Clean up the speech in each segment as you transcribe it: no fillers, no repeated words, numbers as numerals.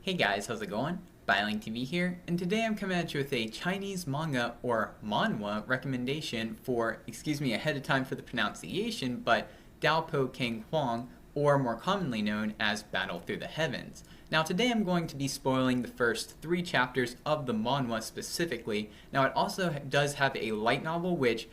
Hey guys, how's it going? BiolinkTV here, and today I'm coming at you with a Chinese manga or manhwa recommendation for, excuse me ahead of time for the pronunciation, but Daopo Kang Huang, or more commonly known as Battle Through the Heavens. Now today I'm going to be spoiling the first 3 chapters of the manhwa specifically. Now it also does have a light novel which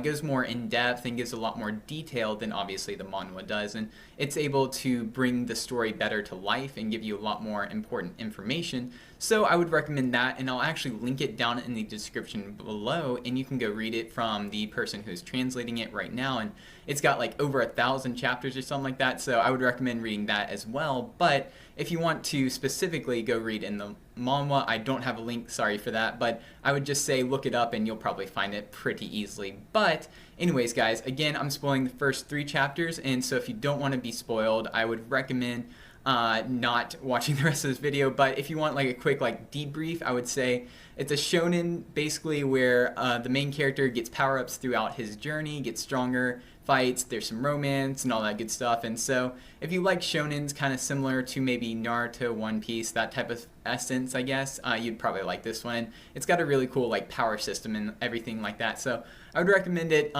goes more in depth and gives a lot more detail than obviously the manhwa does, and it's able to bring the story better to life and give you a lot more important information. So I would recommend that, and I'll actually link it down in the description below, and you can go read it from the person who's translating it right now, and it's got like over 1,000 chapters or something like that, so I would recommend reading that as well. But if you want to specifically go read in the manhwa, I don't have a link, sorry for that, but I would just say look it up and you'll probably find it pretty easily. But anyways guys, again, I'm spoiling the first 3 chapters, and so if you don't want to be spoiled, I would recommend not watching the rest of this video. But if you want like a quick like debrief, I would say it's a shonen basically where the main character gets power-ups throughout his journey, gets stronger, fights, there's some romance and all that good stuff. And so if you like shonens kind of similar to maybe Naruto, One Piece, that type of essence, I guess, you'd probably like this one. It's got a really cool like power system and everything like that, so I would recommend it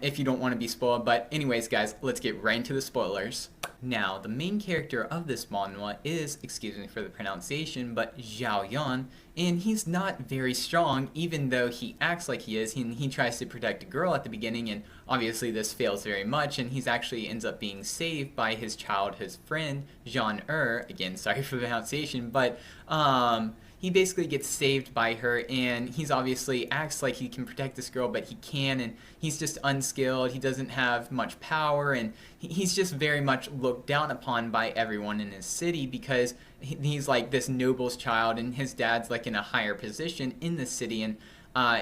if you don't want to be spoiled. But anyways guys, let's get right into the spoilers. Now, the main character of this manhwa is, excuse me for the pronunciation, but Zhao Yan, and he's not very strong, even though he acts like he is. He tries to protect a girl at the beginning, and obviously this fails very much, and he's actually ends up being saved by his childhood friend, Jean again, sorry for the pronunciation, but he basically gets saved by her, and he's obviously acts like he can protect this girl, but he can, and he's just unskilled, he doesn't have much power, and he's just very much looked down upon by everyone in his city because he's like this noble's child, and his dad's like in a higher position in the city, and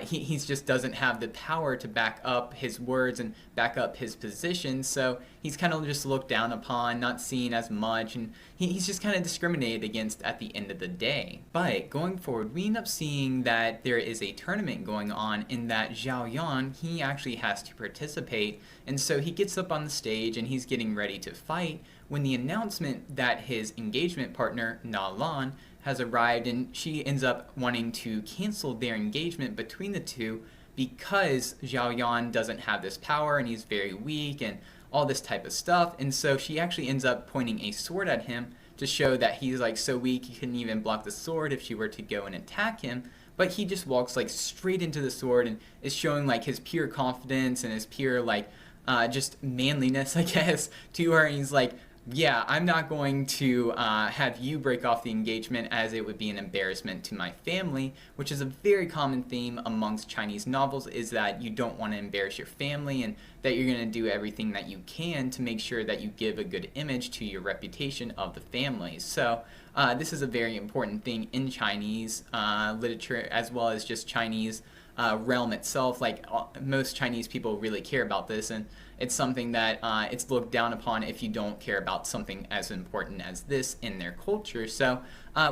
he just doesn't have the power to back up his words and back up his position, so he's kind of just looked down upon, not seen as much, and he's just kind of discriminated against at the end of the day. But going forward, we end up seeing that there is a tournament going on, in that Zhao Yan, he actually has to participate, and so he gets up on the stage and he's getting ready to fight when the announcement that his engagement partner, Na Lan, has arrived, and she ends up wanting to cancel their engagement between the two because Zhao Yan doesn't have this power and he's very weak and all this type of stuff. And so she actually ends up pointing a sword at him to show that he's like so weak he couldn't even block the sword if she were to go and attack him. But he just walks like straight into the sword and is showing like his pure confidence and his pure like just manliness, I guess, to her. And he's like, yeah, I'm not going to have you break off the engagement, as it would be an embarrassment to my family, which is a very common theme amongst Chinese novels, is that you don't want to embarrass your family and that you're going to do everything that you can to make sure that you give a good image to your reputation of the family. So this is a very important thing in Chinese literature, as well as just Chinese realm itself. Like most Chinese people really care about this, and it's something that it's looked down upon if you don't care about something as important as this in their culture. So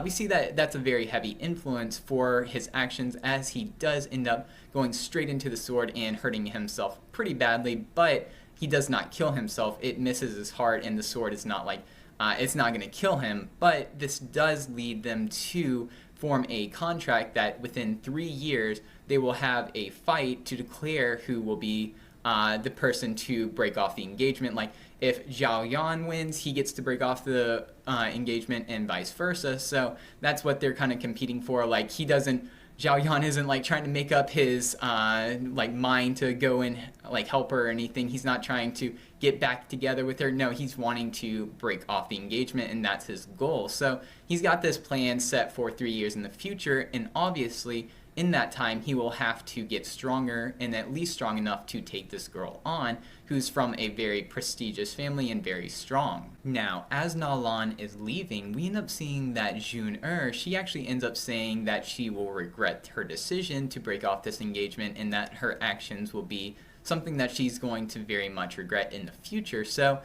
we see that that's a very heavy influence for his actions, as he does end up going straight into the sword and hurting himself pretty badly, but he does not kill himself. It misses his heart, and the sword is not like it's not going to kill him. But this does lead them to form a contract that within 3 years they will have a fight to declare who will be the person to break off the engagement. Like if Zhao Yan wins, he gets to break off the engagement, and vice versa. So that's what they're kind of competing for. Like Zhao Yan isn't like trying to make up his like mind to go and like help her or anything. He's not trying to get back together with her. No, he's wanting to break off the engagement, and that's his goal. So he's got this plan set for 3 years in the future, and obviously in that time he will have to get stronger, and at least strong enough to take this girl on, who's from a very prestigious family and very strong. Now, as Na Lan is leaving, we end up seeing that Jun she actually ends up saying that she will regret her decision to break off this engagement, and that her actions will be something that she's going to very much regret in the future. So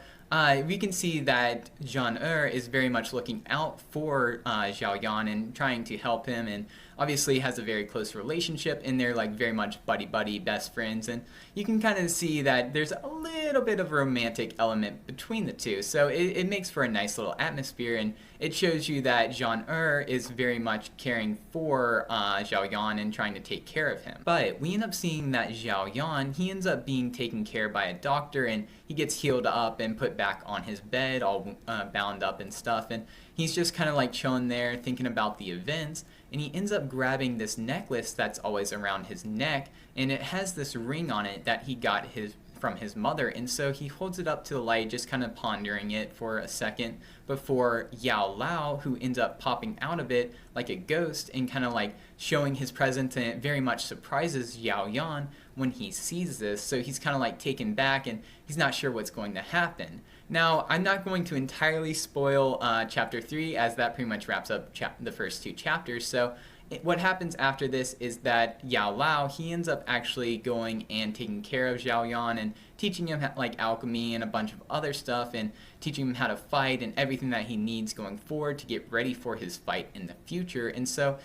we can see that Jean is very much looking out for Zhao Yan and trying to help him, and obviously has a very close relationship, and they're like very much buddy-buddy best friends. And you can kind of see that there's a little little bit of a romantic element between the two. So it makes for a nice little atmosphere, and it shows you that Zhang is very much caring for Zhao Yan and trying to take care of him. But we end up seeing that Zhao Yan, he ends up being taken care of by a doctor, and he gets healed up and put back on his bed, all bound up and stuff, and he's just kind of like chilling there thinking about the events, and he ends up grabbing this necklace that's always around his neck, and it has this ring on it that he got from his mother, and so he holds it up to the light, just kind of pondering it for a second before Yao Lao, who ends up popping out of it like a ghost and kind of like showing his presence, and it very much surprises Yao Yan when he sees this. So he's kind of like taken back, and he's not sure what's going to happen. Now, I'm not going to entirely spoil chapter 3, as that pretty much wraps up the first 2 chapters. So what happens after this is that Yao Lao, he ends up actually going and taking care of Zhao Yan and teaching him like alchemy and a bunch of other stuff, and teaching him how to fight and everything that he needs going forward to get ready for his fight in the future. And so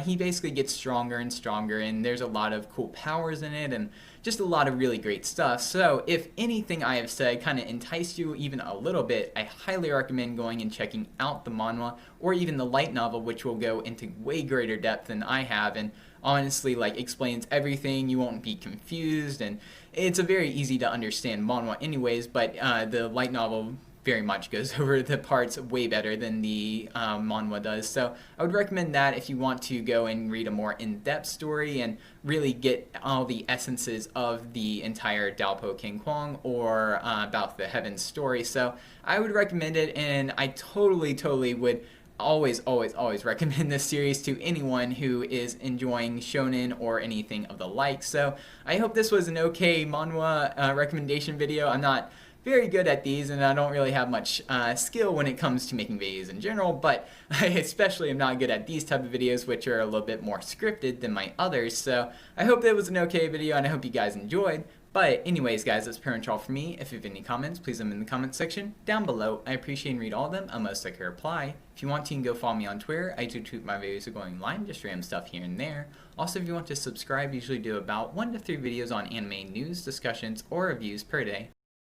he basically gets stronger and stronger, and there's a lot of cool powers in it and just a lot of really great stuff. So if anything I have said kind of enticed you even a little bit, I highly recommend going and checking out the manhwa or even the light novel, which will go into way greater depth than I have, and honestly like explains everything. You won't be confused, and it's a very easy to understand manhwa anyways, but the light novel very much goes over the parts way better than the manhwa does. So I would recommend that if you want to go and read a more in-depth story and really get all the essences of the entire Dalpo King Huang or about the Heavens story. So I would recommend it, and I totally would always recommend this series to anyone who is enjoying shonen or anything of the like. So I hope this was an okay manhwa recommendation video. I'm not very good at these, and I don't really have much skill when it comes to making videos in general, but I especially am not good at these type of videos, which are a little bit more scripted than my others. So I hope that was an okay video, and I hope you guys enjoyed. But anyways, guys, that's pretty much all for me. If you have any comments, please leave them in the comment section down below. I appreciate and read all of them. I'll most likely reply. If you want to, you can go follow me on Twitter. I do tweet my videos are going live, just random stuff here and there. Also, if you want to subscribe, I usually do about 1 to 3 videos on anime news, discussions, or reviews per day.